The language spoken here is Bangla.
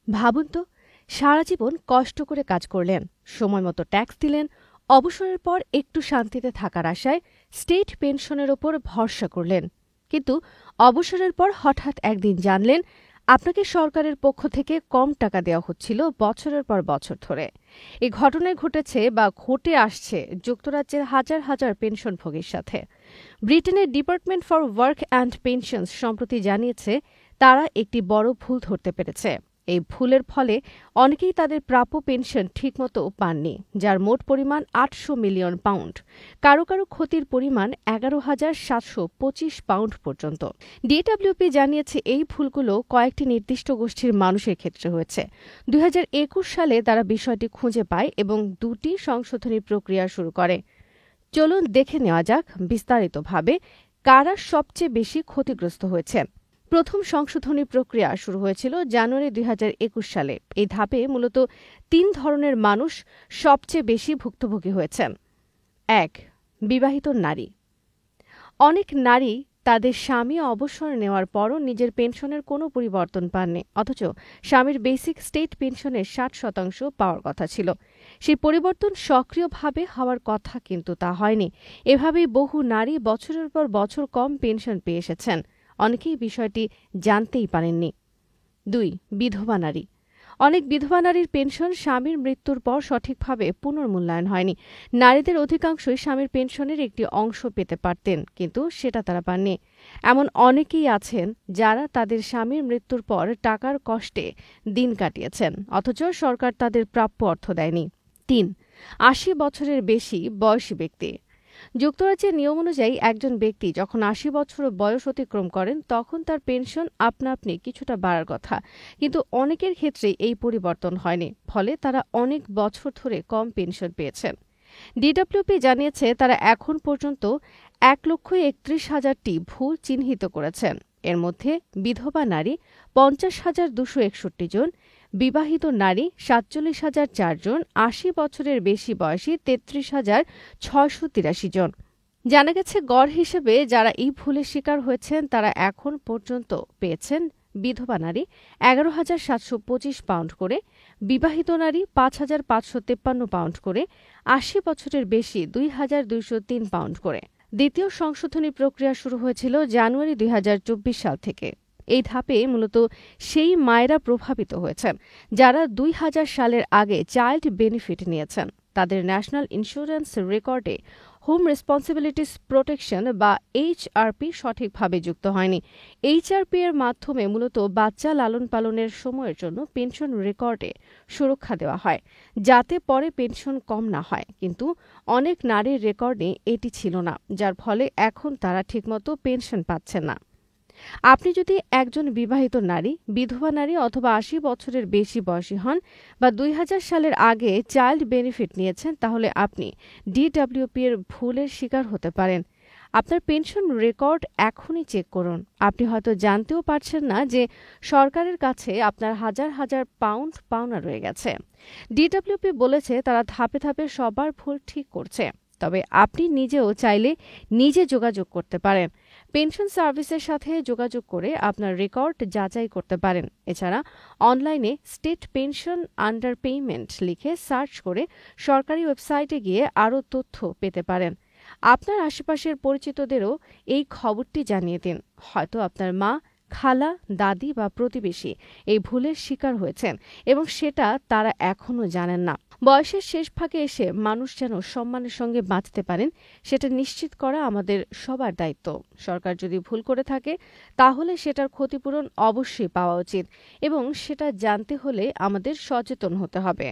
ভাবুন তো, সারা জীবন কষ্ট করে কাজ করলেন, সময় মতো ট্যাক্স দিলেন, অবসরের পর একটু শান্তিতে থাকার আশায় স্টেট পেনশনের ওপর ভরসা করলেন। কিন্তু অবসরের পর হঠাৎ একদিন জানলেন আপনাকে সরকারের পক্ষ থেকে কম টাকা দেওয়া হচ্ছিল বছরের পর বছর ধরে। এই ঘটনায় ঘটেছে বা ঘটে আসছে যুক্তরাজ্যের হাজার হাজার পেনশনভোগীর সাথে। ব্রিটেনের department for work and pensions সম্প্রতি জানিয়েছে তারা একটি বড় ভুল ধরতে পেরেছে। এই ভুলের ফলে অনেকেই তাদের প্রাপ্য পেনশন ঠিকমতো পাননি, যার মোট পরিমাণ ৮০০ মিলিয়ন পাউন্ড। কারো কারো ক্ষতির পরিমাণ ১১,৭২৫ পাউন্ড পর্যন্ত। ডিডব্লিউপি জানিয়েছে এই ভুলগুলো কয়েকটি নির্দিষ্ট গোষ্ঠীর মানুষের ক্ষেত্রে হয়েছে। ২০২১ সালে তারা বিষয়টি খুঁজে পায় এবং দুটি সংশোধনী প্রক্রিয়া শুরু করে। চলুন দেখে নেওয়া যাক বিস্তারিতভাবে কারা সবচেয়ে বেশি ক্ষতিগ্রস্ত হয়েছে। প্রথম সংশোধনী প্রক্রিয়া শুরু হয়েছিল জানুয়ারি ২০২১ সালে। এই ধাপে মূলত ৩ ধরনের মানুষ সবচেয়ে বেশি ভুক্তভোগী হয়েছেন। ১. বিবাহিত নারী। অনেক নারী তাদের স্বামী অবসর নেওয়ার পরও নিজের পেনশনের কোনো পরিবর্তন পাননি, অথচ স্বামীর বেসিক স্টেট পেনশনের ৬০% পাওয়ার কথা ছিল। সেই পরিবর্তন সক্রিয়ভাবে হওয়ার কথা, কিন্তু তা হয়নি। এভাবেই বহু নারী বছরের পর বছর কম পেনশন পেয়ে এসেছেন। অনেকেই বিষয়টি জানতেই পারেননি। ২. বিধবা নারী। অনেক বিধবা নারীর পেনশন স্বামীর মৃত্যুর পর সঠিকভাবে পুনর্মূল্যায়ন হয়নি। নারীদের অধিকাংশই স্বামীর পেনশনের একটি অংশ পেতে পারতেন, কিন্তু সেটা তারা পাননি। এমন অনেকেই আছেন যারা তাদের স্বামীর মৃত্যুর পর টাকার কষ্টে দিন কাটিয়েছেন, অথচ সরকার তাদের প্রাপ্য অর্থ দেয়নি। ৩. ৮০ বছরের বেশি বয়সী ব্যক্তি। যুক্তরাজ্যের নিয়ম অনুযায়ী একজন ব্যক্তি যখন ৮০ বছর বয়স অতিক্রম করেন তখন তার পেনশন আপনা আপনি কিছুটা বাড়ার কথা, কিন্তু অনেকের ক্ষেত্রেই এই পরিবর্তন হয়নি। ফলে তারা অনেক বছর ধরে কম পেনশন পেয়েছেন। ডিডব্লিউপি জানিয়েছে তারা এখন পর্যন্ত ১,৩১,০০০টি ভুল চিহ্নিত করেছেন। এর মধ্যে বিধবা নারী ৫০,২৬১ জন, বিবাহিত নারী ৪৭,০০৪ জন, ৮০ বছরের বেশি বয়সী ৩৩,৬৮৩ জন। জানা গেছে গড় হিসেবে যারা এই ভুলের শিকার হয়েছেন তারা এখন পর্যন্ত পেয়েছেন: বিধবা নারী ১১,৭২৫ পাউন্ড করে, বিবাহিত নারী ৫,৫৫৩ পাউন্ড করে, ৮০ বছরের বেশি ২,২০৩ পাউন্ড করে। দ্বিতীয় সংশোধনী প্রক্রিয়া শুরু হয়েছিল জানুয়ারি ২০২৪ সাল থেকে। এই ধাপে মূলত সেই মায়েরা প্রভাবিত হয়েছেন যারা ২০০০ সালের আগে চাইল্ড বেনিফিট নিয়েছেন। তাদের ন্যাশনাল ইন্স্যুরেন্স রেকর্ডে হোম রেসপন্সিবিলিটিস প্রোটেকশন বা এইচআরপি সঠিকভাবে যুক্ত হয়নি। এইচআরপি এর মাধ্যমে মূলত বাচ্চা লালন পালনের সময়ের জন্য পেনশন রেকর্ডে সুরক্ষা দেওয়া হয়, যাতে পরে পেনশন কম না হয়। কিন্তু অনেক নারীর রেকর্ডে এটি ছিল না, যার ফলে এখন তারা ঠিকমতো পেনশন পাচ্ছেন না। আপনি যদি একজন বিবাহিত নারী, বিধবা নারী অথবা ৮০ বছরের বেশি বয়সী হন বা ২০০০ সালের আগে চাইল্ড বেনিফিট নিয়েছেন, তাহলে আপনি ডিডব্লিউপি এর ভুলের শিকার হতে পারেন। আপনার পেনশন রেকর্ড এখনই চেক করুন। আপনি হয়তো জানতেও পারছেন না যে সরকারের কাছে আপনার হাজার হাজার পাউন্ড পাওনা রয়ে গেছে। ডিডব্লিউপি বলেছে তারা ধাপে ধাপে সবার ভুল ঠিক করছে, তবে আপনি নিজেও চাইলে নিজে যোগাযোগ করতে পারেন। পেনশন সার্ভিসের সাথে যোগাযোগ করে আপনার রেকর্ড যাচাই করতে পারেন। এছাড়া অনলাইনে স্টেট পেনশন আন্ডার পেমেন্ট লিখে সার্চ করে সরকারি ওয়েবসাইটে গিয়ে আরও তথ্য পেতে পারেন। আপনার আশেপাশের পরিচিতদেরও এই খবরটি জানিয়ে দিন। হয়তো আপনার মা, খালা, দাদি বা প্রতিবেশী এই ভুলের শিকার হয়েছেন এবং সেটা তারা এখনও জানেন না। বয়সের শেষ ভাগে এসে মানুষ যেন সম্মানের সঙ্গে বাঁচতে পারেন, সেটা নিশ্চিত করা আমাদের সবার দায়িত্ব। সরকার যদি ভুল করে থাকে তাহলে সেটার ক্ষতিপূরণ অবশ্যই পাওয়া উচিত এবং সেটা জানতে হলে আমাদের সচেতন হতে হবে।